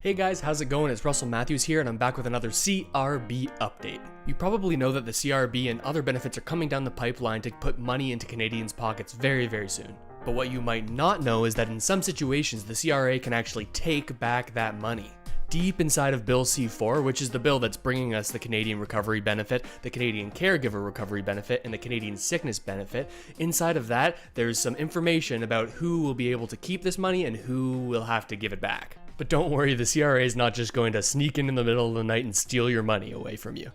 Hey guys, how's it going? It's Russell Matthews here, and I'm back with another CRB update. You probably know that the CRB and other benefits are coming down the pipeline to put money into Canadians' pockets very, very soon. But what you might not know is that in some situations, the CRA can actually take back that money. Deep inside of Bill C4, which is the bill that's bringing us the Canadian Recovery Benefit, the Canadian Caregiver Recovery Benefit, and the Canadian Sickness Benefit, inside of that, there's some information about who will be able to keep this money and who will have to give it back. But don't worry, the CRA is not just going to sneak in the middle of the night and steal your money away from you.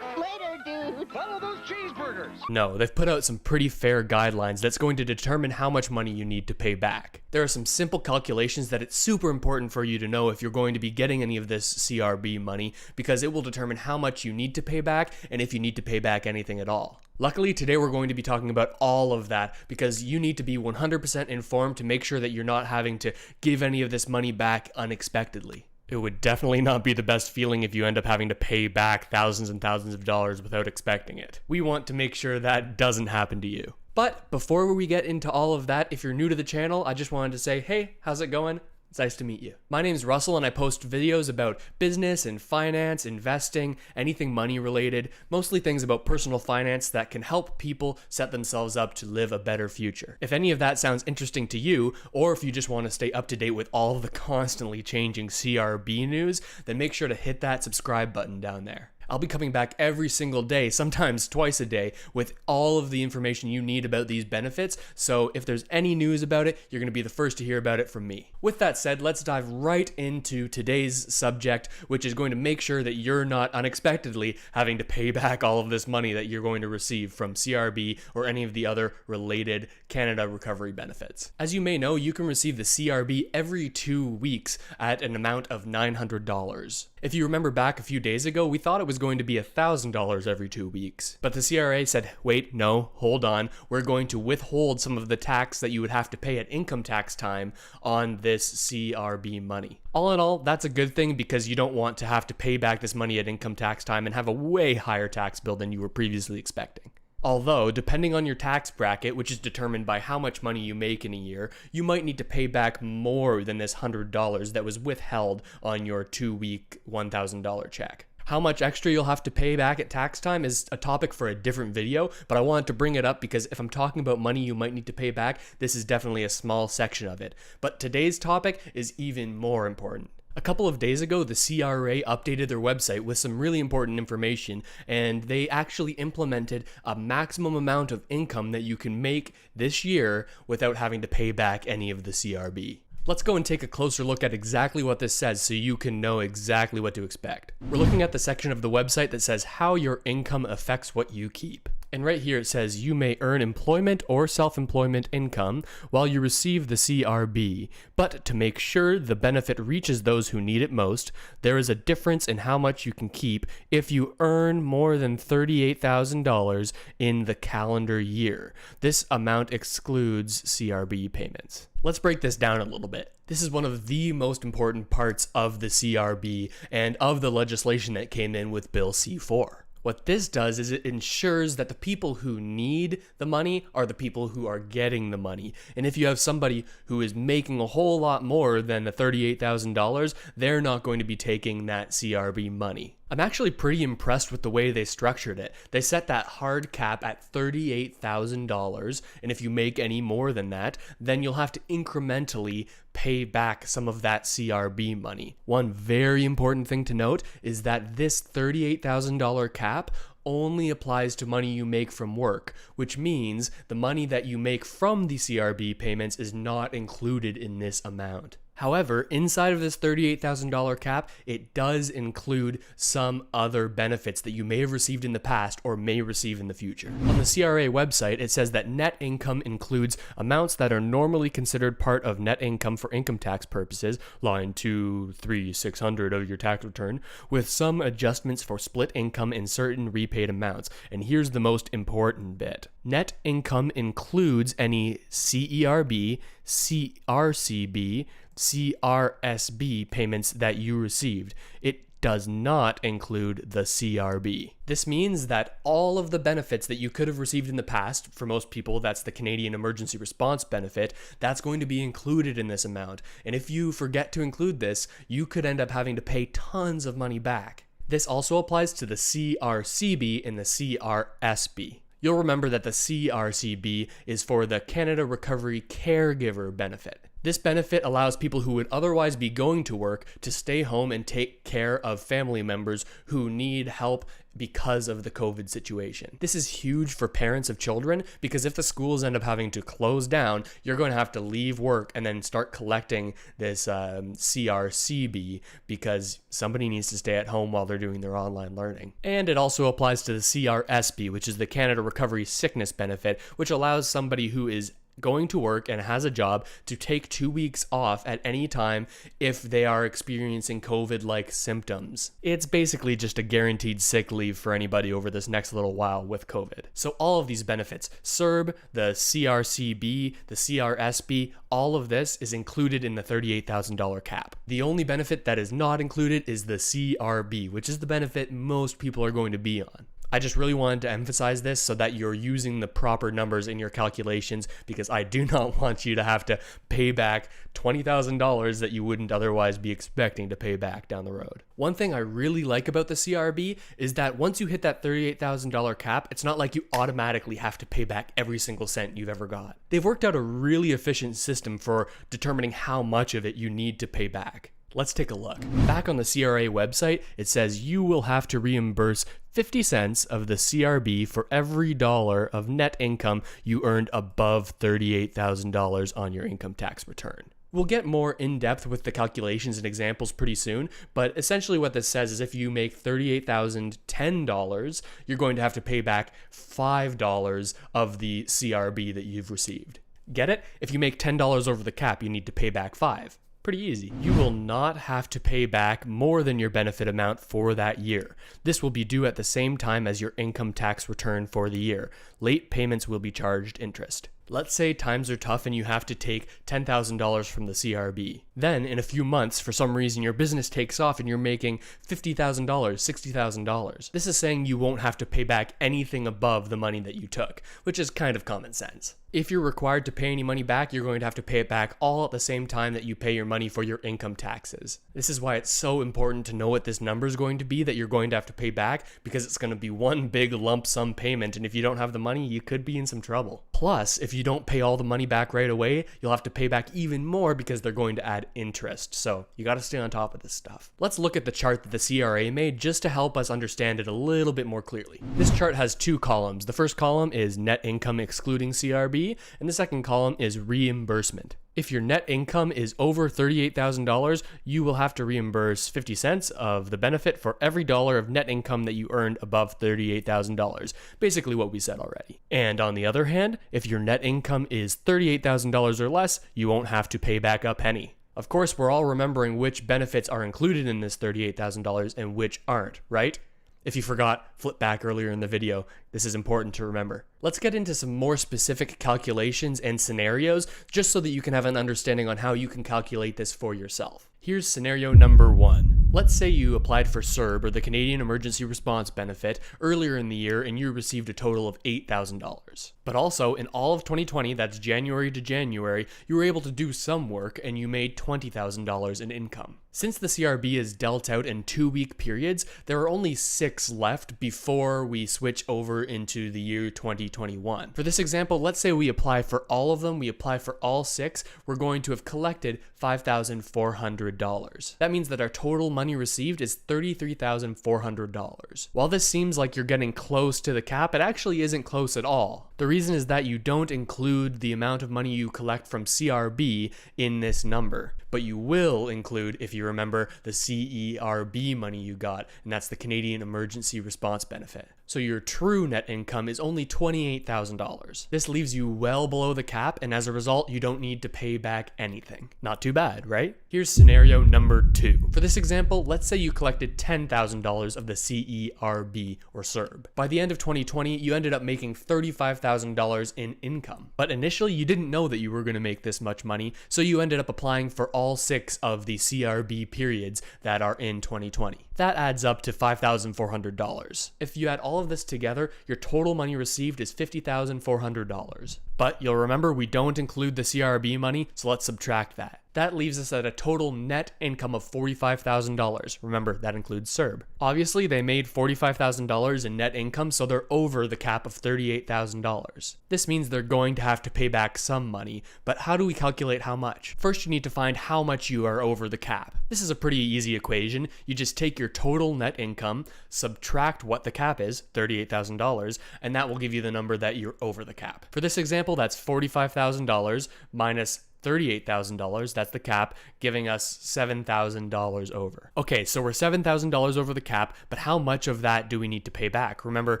Later, dude. Follow those cheeseburgers. No, they've put out some pretty fair guidelines that's going to determine how much money you need to pay back. There are some simple calculations that it's super important for you to know if you're going to be getting any of this CRB money, because it will determine how much you need to pay back and if you need to pay back anything at all. Luckily, today we're going to be talking about all of that because you need to be 100% informed to make sure that you're not having to give any of this money back unexpectedly. It would definitely not be the best feeling if you end up having to pay back thousands and thousands of dollars without expecting it. We want to make sure that doesn't happen to you. But before we get into all of that, if you're new to the channel, I just wanted to say, hey, how's it going? It's nice to meet you. My name's Russell and I post videos about business and finance, investing, anything money related, mostly things about personal finance that can help people set themselves up to live a better future. If any of that sounds interesting to you, or if you just want to stay up to date with all of the constantly changing CRB news, then make sure to hit that subscribe button down there. I'll be coming back every single day, sometimes twice a day, with all of the information you need about these benefits, so if there's any news about it, you're going to be the first to hear about it from me. With that said, let's dive right into today's subject, which is going to make sure that you're not unexpectedly having to pay back all of this money that you're going to receive from CRB or any of the other related Canada recovery benefits. As you may know, you can receive the CRB every 2 weeks at an amount of $900. If you remember back a few days ago, we thought it was going to be $1,000 every 2 weeks. But the CRA said, wait, no, hold on. We're going to withhold some of the tax that you would have to pay at income tax time on this CRB money. All in all, that's a good thing because you don't want to have to pay back this money at income tax time and have a way higher tax bill than you were previously expecting. Although, depending on your tax bracket, which is determined by how much money you make in a year, you might need to pay back more than this $100 that was withheld on your 2-week $1,000 check. How much extra you'll have to pay back at tax time is a topic for a different video, but I wanted to bring it up because if I'm talking about money you might need to pay back, this is definitely a small section of it. But today's topic is even more important. A couple of days ago, the CRA updated their website with some really important information, and they actually implemented a maximum amount of income that you can make this year without having to pay back any of the CRB. Let's go and take a closer look at exactly what this says so you can know exactly what to expect. We're looking at the section of the website that says how your income affects what you keep. And right here it says you may earn employment or self-employment income while you receive the CRB, but to make sure the benefit reaches those who need it most, there is a difference in how much you can keep if you earn more than $38,000 in the calendar year. This amount excludes CRB payments. Let's break this down a little bit. This is one of the most important parts of the CRB and of the legislation that came in with Bill C4. What this does is it ensures that the people who need the money are the people who are getting the money. And if you have somebody who is making a whole lot more than the $38,000, they're not going to be taking that CRB money. I'm actually pretty impressed with the way they structured it. They set that hard cap at $38,000, and if you make any more than that, then you'll have to incrementally pay back some of that CRB money. One very important thing to note is that this $38,000 cap only applies to money you make from work, which means the money that you make from the CRB payments is not included in this amount. However, inside of this $38,000 cap, it does include some other benefits that you may have received in the past or may receive in the future. On the CRA website, it says that net income includes amounts that are normally considered part of net income for income tax purposes, line 23600 of your tax return, with some adjustments for split income in certain repaid amounts. And here's the most important bit. Net income includes any CERB, CRCB, CRSB payments that you received. It does not include the CRB. This means that all of the benefits that you could have received in the past, for most people that's the Canadian Emergency Response Benefit, that's going to be included in this amount. And if you forget to include this, you could end up having to pay tons of money back. This also applies to the CRCB and the CRSB. You'll remember that the CRCB is for the Canada Recovery Caregiver Benefit. This benefit allows people who would otherwise be going to work to stay home and take care of family members who need help because of the COVID situation. This is huge for parents of children because if the schools end up having to close down, you're going to have to leave work and then start collecting this CRCB because somebody needs to stay at home while they're doing their online learning. And it also applies to the CRSB, which is the Canada Recovery Sickness Benefit, which allows somebody who is going to work and has a job to take 2 weeks off at any time if they are experiencing COVID-like symptoms. It's basically just a guaranteed sick leave for anybody over this next little while with COVID. So all of these benefits, CERB, the CRCB, the CRSB, all of this is included in the $38,000 cap. The only benefit that is not included is the CRB, which is the benefit most people are going to be on. I just really wanted to emphasize this so that you're using the proper numbers in your calculations because I do not want you to have to pay back $20,000 that you wouldn't otherwise be expecting to pay back down the road. One thing I really like about the CRB is that once you hit that $38,000 cap, it's not like you automatically have to pay back every single cent you've ever got. They've worked out a really efficient system for determining how much of it you need to pay back. Let's take a look. Back on the CRA website, it says you will have to reimburse 50 cents of the CRB for every dollar of net income you earned above $38,000 on your income tax return. We'll get more in depth with the calculations and examples pretty soon, but essentially what this says is if you make $38,010, you're going to have to pay back $5 of the CRB that you've received. Get it? If you make $10 over the cap, you need to pay back $5. Pretty easy. You will not have to pay back more than your benefit amount for that year. This will be due at the same time as your income tax return for the year. Late payments will be charged interest. Let's say times are tough and you have to take $10,000 from the CRB. Then, in a few months, for some reason, your business takes off and you're making $50,000, $60,000. This is saying you won't have to pay back anything above the money that you took, which is kind of common sense. If you're required to pay any money back, you're going to have to pay it back all at the same time that you pay your money for your income taxes. This is why it's so important to know what this number is going to be that you're going to have to pay back, because it's going to be one big lump sum payment, and if you don't have the money, you could be in some trouble. Plus, if you don't pay all the money back right away, you'll have to pay back even more because they're going to add interest. So you got to stay on top of this stuff. Let's look at the chart that the CRA made just to help us understand it a little bit more clearly. This chart has two columns. The first column is net income excluding CRB, and the second column is reimbursement. If your net income is over $38,000, you will have to reimburse 50 cents of the benefit for every dollar of net income that you earned above $38,000. Basically what we said already. And on the other hand, if your net income is $38,000 or less, you won't have to pay back a penny. Of course, we're all remembering which benefits are included in this $38,000 and which aren't, right? If you forgot, flip back earlier in the video. This is important to remember. Let's get into some more specific calculations and scenarios just so that you can have an understanding on how you can calculate this for yourself. Here's scenario number 1. Let's say you applied for CERB, or the Canadian Emergency Response Benefit, earlier in the year and you received a total of $8,000. But also, in all of 2020, that's January to January, you were able to do some work and you made $20,000 in income. Since the CRB is dealt out in 2-week periods, there are only 6 left before we switch over into the year 2021. For this example, let's say we apply for all of them, we apply for all 6, we're going to have collected $5,400. That means that our total money received is $33,400. While this seems like you're getting close to the cap, it actually isn't close at all. The reason is that you don't include the amount of money you collect from CRB in this number, but you will include, if you remember, the CERB money you got, and that's the Canadian Emergency Response Benefit. So your true net income is only $28,000. This leaves you well below the cap, and as a result, you don't need to pay back anything. Not too bad, right? Here's scenario number 2. For this example, let's say you collected $10,000 of the CERB or CERB. By the end of 2020, you ended up making $35,000 in income. But initially, you didn't know that you were going to make this much money, so you ended up applying for all 6 of the CRB CRB periods that are in 2020. That adds up to $5,400. If you add all of this together, your total money received is $50,400. But you'll remember we don't include the CRB money, so let's subtract that. That leaves us at a total net income of $45,000. Remember, that includes CERB. Obviously, they made $45,000 in net income, so they're over the cap of $38,000. This means they're going to have to pay back some money, but how do we calculate how much? First, you need to find how much you are over the cap. This is a pretty easy equation. You just take your total net income, subtract what the cap is, $38,000, and that will give you the number that you're over the cap. For this example, that's $45,000 minus $38,000, that's the cap, giving us $7,000 over. Okay, so we're $7,000 over the cap, but how much of that do we need to pay back? Remember,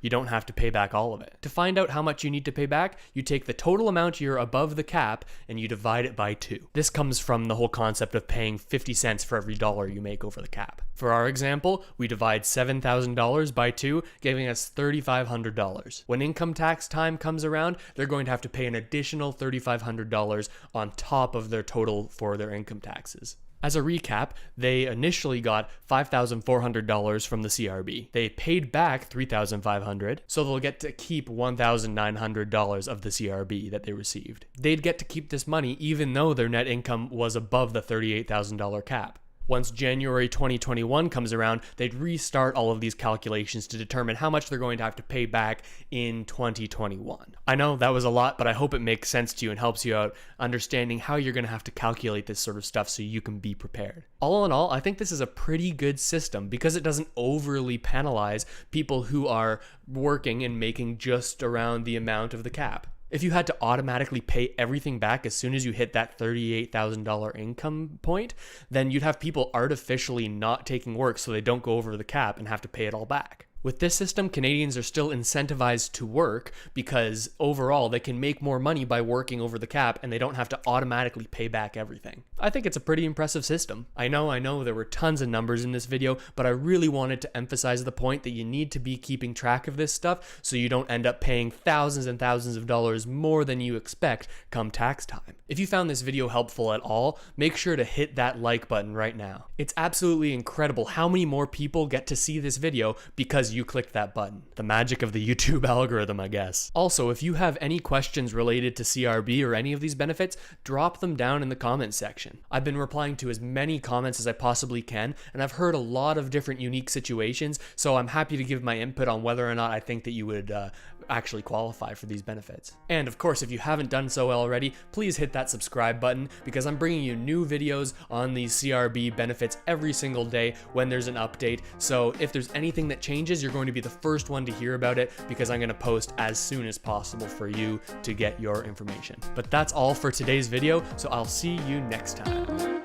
you don't have to pay back all of it. To find out how much you need to pay back, you take the total amount you're above the cap and you divide it by 2. This comes from the whole concept of paying 50 cents for every dollar you make over the cap. For our example, we divide $7,000 by 2, giving us $3,500. When income tax time comes around, they're going to have to pay an additional $3,500 on top of their total for their income taxes. As a recap, they initially got $5,400 from the CRB. They paid back $3,500, so they'll get to keep $1,900 of the CRB that they received. They'd get to keep this money even though their net income was above the $38,000 cap. Once January 2021 comes around, they'd restart all of these calculations to determine how much they're going to have to pay back in 2021. I know that was a lot, but I hope it makes sense to you and helps you out understanding how you're going to have to calculate this sort of stuff so you can be prepared. All in all, I think this is a pretty good system because it doesn't overly penalize people who are working and making just around the amount of the cap. If you had to automatically pay everything back as soon as you hit that $38,000 income point, then you'd have people artificially not taking work so they don't go over the cap and have to pay it all back. With this system, Canadians are still incentivized to work because overall they can make more money by working over the cap and they don't have to automatically pay back everything. I think it's a pretty impressive system. I know there were tons of numbers in this video, but I really wanted to emphasize the point that you need to be keeping track of this stuff so you don't end up paying thousands and thousands of dollars more than you expect come tax time. If you found this video helpful at all, make sure to hit that like button right now. It's absolutely incredible how many more people get to see this video because you clicked that button. The magic of the YouTube algorithm, I guess. Also, if you have any questions related to CRB or any of these benefits, drop them down in the comments section. I've been replying to as many comments as I possibly can, and I've heard a lot of different unique situations, so I'm happy to give my input on whether or not I think that you would actually qualify for these benefits. And of course, if you haven't done so already, please hit that subscribe button because I'm bringing you new videos on these CRB benefits every single day when there's an update. So if there's anything that changes, you're going to be the first one to hear about it because I'm going to post as soon as possible for you to get your information. But that's all for today's video, so I'll see you next time.